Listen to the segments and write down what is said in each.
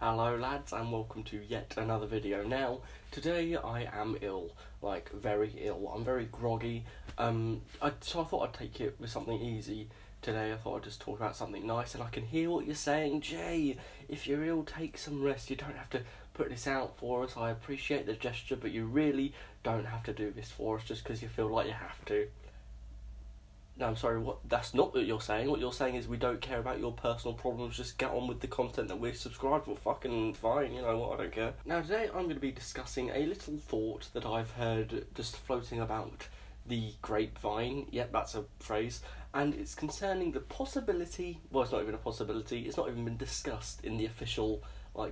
Hello lads and welcome to yet another video. Now, today I am ill, like very ill. I'm very groggy. So I thought I'd take it with something easy today. I thought I'd just talk about something nice, and I can hear what you're saying. Jay, if you're ill, take some rest. You don't have to put this out for us. I appreciate the gesture, but you really don't have to do this for us just because you feel like you have to. No, I'm sorry, that's not what you're saying. What you're saying is we don't care about your personal problems, just get on with the content that we're subscribed for. Fucking fine, you know what, I don't care. Now today I'm going to be discussing a little thought that I've heard just floating about the grapevine. Yep, that's a phrase. And it's concerning the possibility, well, it's not even a possibility, it's not even been discussed in the official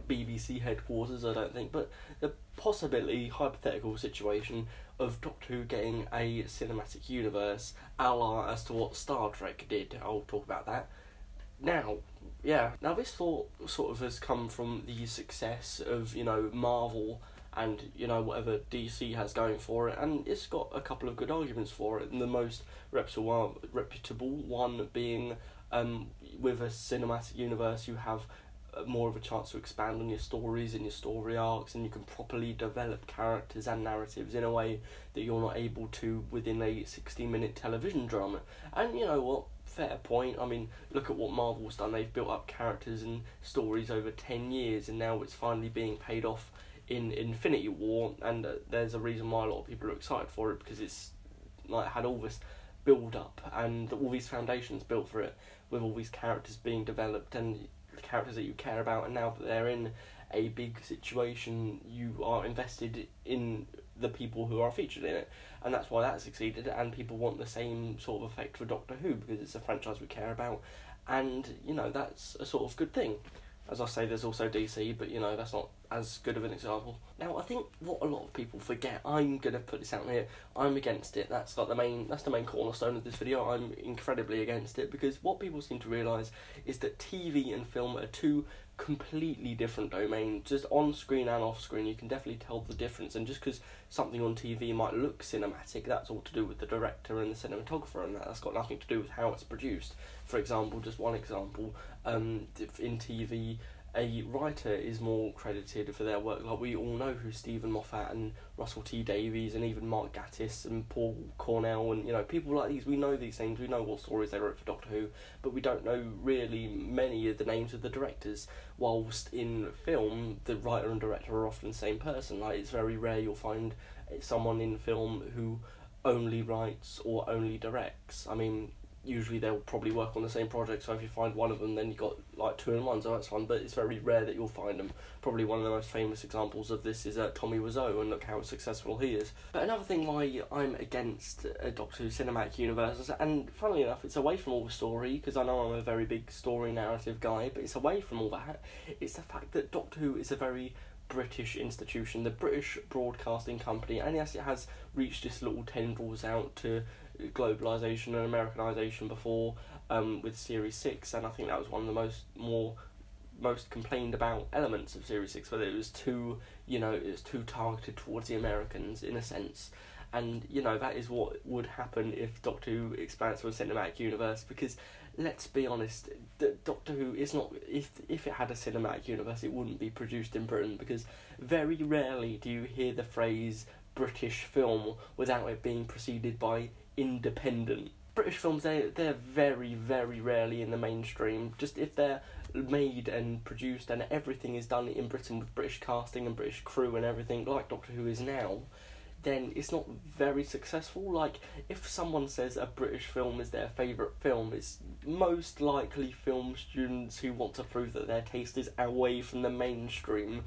BBC headquarters, I don't think, but the possibility, hypothetical situation of Doctor Who getting a cinematic universe a la as to what Star Trek did. I'll talk about that. Now this thought sort of has come from the success of, Marvel and, whatever DC has going for it, and it's got a couple of good arguments for it, and the most reputable one being with a cinematic universe you have more of a chance to expand on your stories and your story arcs, and you can properly develop characters and narratives in a way that you're not able to within a 60-minute television drama. And you know what? Fair point. I mean, look at what Marvel's done. They've built up characters and stories over 10 years, and now it's finally being paid off in Infinity War, and there's a reason why a lot of people are excited for it, because it's had all this build up and all these foundations built for it, with all these characters being developed and characters that you care about, and now that they're in a big situation, you are invested in the people who are featured in it, and that's why that succeeded. And people want the same sort of effect for Doctor Who because it's a franchise we care about, and that's a sort of good thing. As I say, there's also DC, but that's not as good of an example. Now, I think what a lot of people forget, I'm gonna put this out here, I'm against it. That's the main cornerstone of this video. I'm incredibly against it, because what people seem to realise is that TV and film are two completely different domains. Just on screen and off screen, you can definitely tell the difference. And just because something on TV might look cinematic, that's all to do with the director and the cinematographer, and that's got nothing to do with how it's produced. For example, just one example, in TV, a writer is more credited for their work. Like, we all know who Stephen Moffat and Russell T Davies and even Mark Gatiss and Paul Cornell and people like these. We know these things, we know what stories they wrote for Doctor Who, but we don't know really many of the names of the directors. Whilst in film, the writer and director are often the same person. Like, it's very rare you'll find someone in film who only writes or only directs. I mean, usually they'll probably work on the same project, so if you find one of them, then you've got two in one, so that's fun, but it's very rare that you'll find them. Probably one of the most famous examples of this is Tommy Wiseau, and look how successful he is. But another thing why I'm against a Doctor Who cinematic universe, and funnily enough, it's away from all the story, because I know I'm a very big story narrative guy, but it's away from all that, it's the fact that Doctor Who is a very British institution, the British Broadcasting Company, and yes, it has reached its little tendrils out to globalisation and Americanisation before, with Series 6, and I think that was one of the most complained about elements of Series 6, whether it was too targeted towards the Americans in a sense. And that is what would happen if Doctor Who expands to a cinematic universe, because let's be honest, Doctor Who is not, if it had a cinematic universe, it wouldn't be produced in Britain, because very rarely do you hear the phrase British film without it being preceded by independent. British films, they're very, very rarely in the mainstream. Just if they're made and produced and everything is done in Britain with British casting and British crew and everything, like Doctor Who is now, then it's not very successful. Like, if someone says a British film is their favourite film, it's most likely film students who want to prove that their taste is away from the mainstream.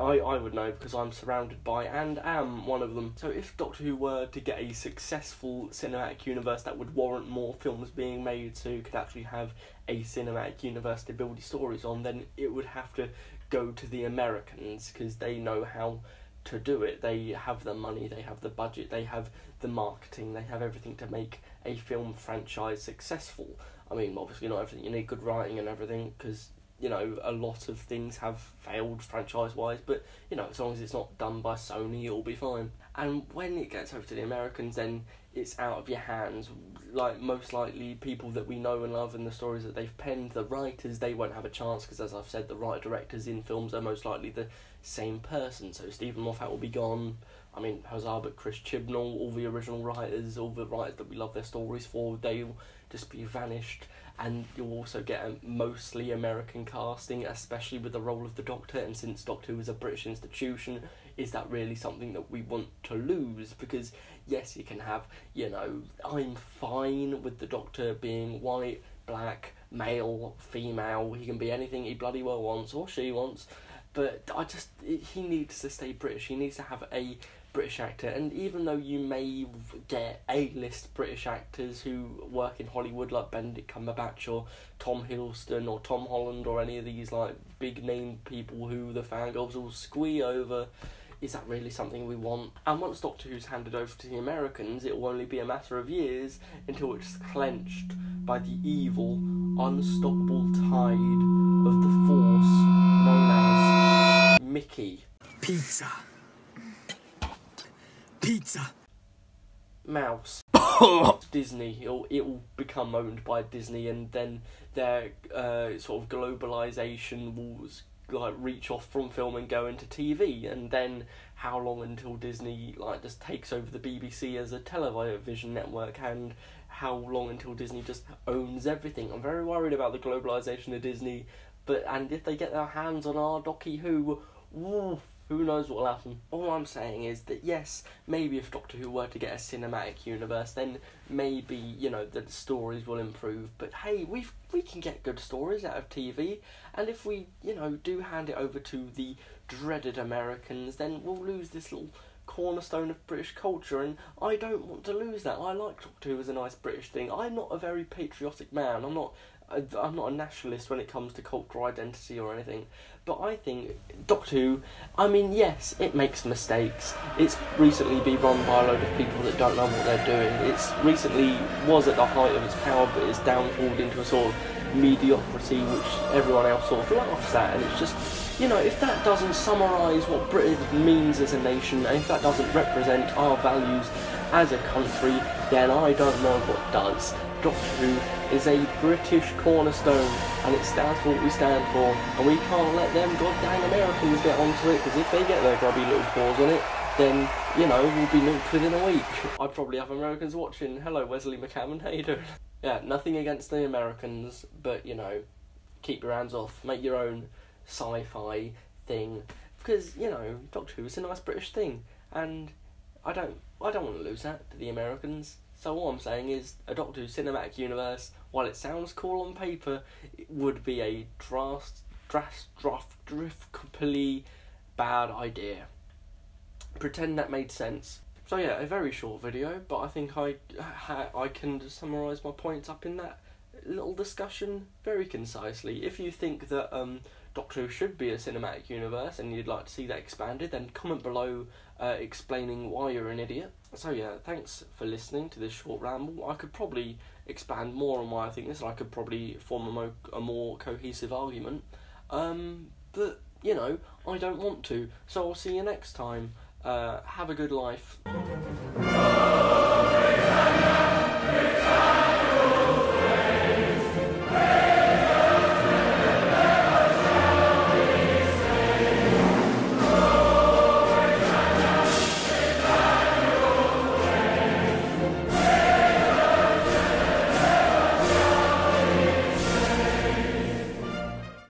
I would know, because I'm surrounded by and am one of them. So if Doctor Who were to get a successful cinematic universe that would warrant more films being made, so you could actually have a cinematic universe to build your stories on, then it would have to go to the Americans, because they know how to do it. They have the money, they have the budget, they have the marketing, they have everything to make a film franchise successful. I mean, obviously not everything, you need good writing and everything, because a lot of things have failed franchise-wise, but, as long as it's not done by Sony, it'll be fine. And when it gets over to the Americans, then it's out of your hands. Like, most likely people that we know and love and the stories that they've penned, the writers, they won't have a chance, because as I've said, the writer-directors in films are most likely the same person. So Stephen Moffat will be gone. I mean, Huzzah, but Chris Chibnall, all the original writers, all the writers that we love their stories for, they'll just be vanished. And you'll also get a mostly American casting, especially with the role of the Doctor. And since Doctor Who is a British institution, is that really something that we want to lose? Because yes, you can have, you know, I'm fine with the Doctor being white, black, male, female. He can be anything he bloody well wants, or she wants. But he needs to stay British. He needs to have a British actor. And even though you may get A-list British actors who work in Hollywood, like Benedict Cumberbatch or Tom Hiddleston or Tom Holland or any of these like big name people who the fangirls will squee over, is that really something we want? And once Doctor Who's handed over to the Americans, it will only be a matter of years until it's clenched by the evil, unstoppable tide of the Force known as Mickey. Pizza. Pizza. Mouse. Disney. It'll become owned by Disney, and then their sort of globalization will like reach off from film and go into TV. And then how long until Disney like just takes over the BBC as a television network, and how long until Disney just owns everything? I'm very worried about the globalization of Disney, and if they get their hands on our Doctor Who, who knows what will happen. All I'm saying is that yes, maybe if Doctor Who were to get a cinematic universe, then maybe, you know, the stories will improve. But hey, we can get good stories out of TV, and if we, you know, do hand it over to the dreaded Americans, then we'll lose this little cornerstone of British culture, and I don't want to lose that. I like Doctor Who as a nice British thing. I'm not a very patriotic man. I'm not a nationalist when it comes to cultural identity or anything, but I think Doctor Who, I mean, yes, it makes mistakes. It's recently been run by a load of people that don't know what they're doing. It's recently was at the height of its power, but it's downfalled into a sort of mediocrity which everyone else sort of laughs at, and it's just, you know, if that doesn't summarise what Britain means as a nation, and if that doesn't represent our values as a country, then I don't know what does. Doctor Who is a British cornerstone, and it stands for what we stand for, and we can't let them goddamn Americans get onto it, because if they get their grubby little paws on it, then, you know, we'll be nuked within a week. I'd probably have Americans watching. Hello, Wesley McCammon, how you doing? Yeah, nothing against the Americans, but, you know, keep your hands off, make your own sci-fi thing, because, you know, Doctor Who is a nice British thing, and I don't want to lose that to the Americans. So all I'm saying is, a Doctor Who cinematic universe, while it sounds cool on paper, it would be a drastically bad idea. Pretend that made sense. So yeah, a very short video, but I think I can summarise my points up in that little discussion very concisely. If you think that Doctor Who should be a cinematic universe and you'd like to see that expanded, then comment below explaining why you're an idiot. So yeah, thanks for listening to this short ramble. I could probably expand more on why I think this, and I could probably form a more cohesive argument. But, you know, I don't want to. So I'll see you next time. Have a good life.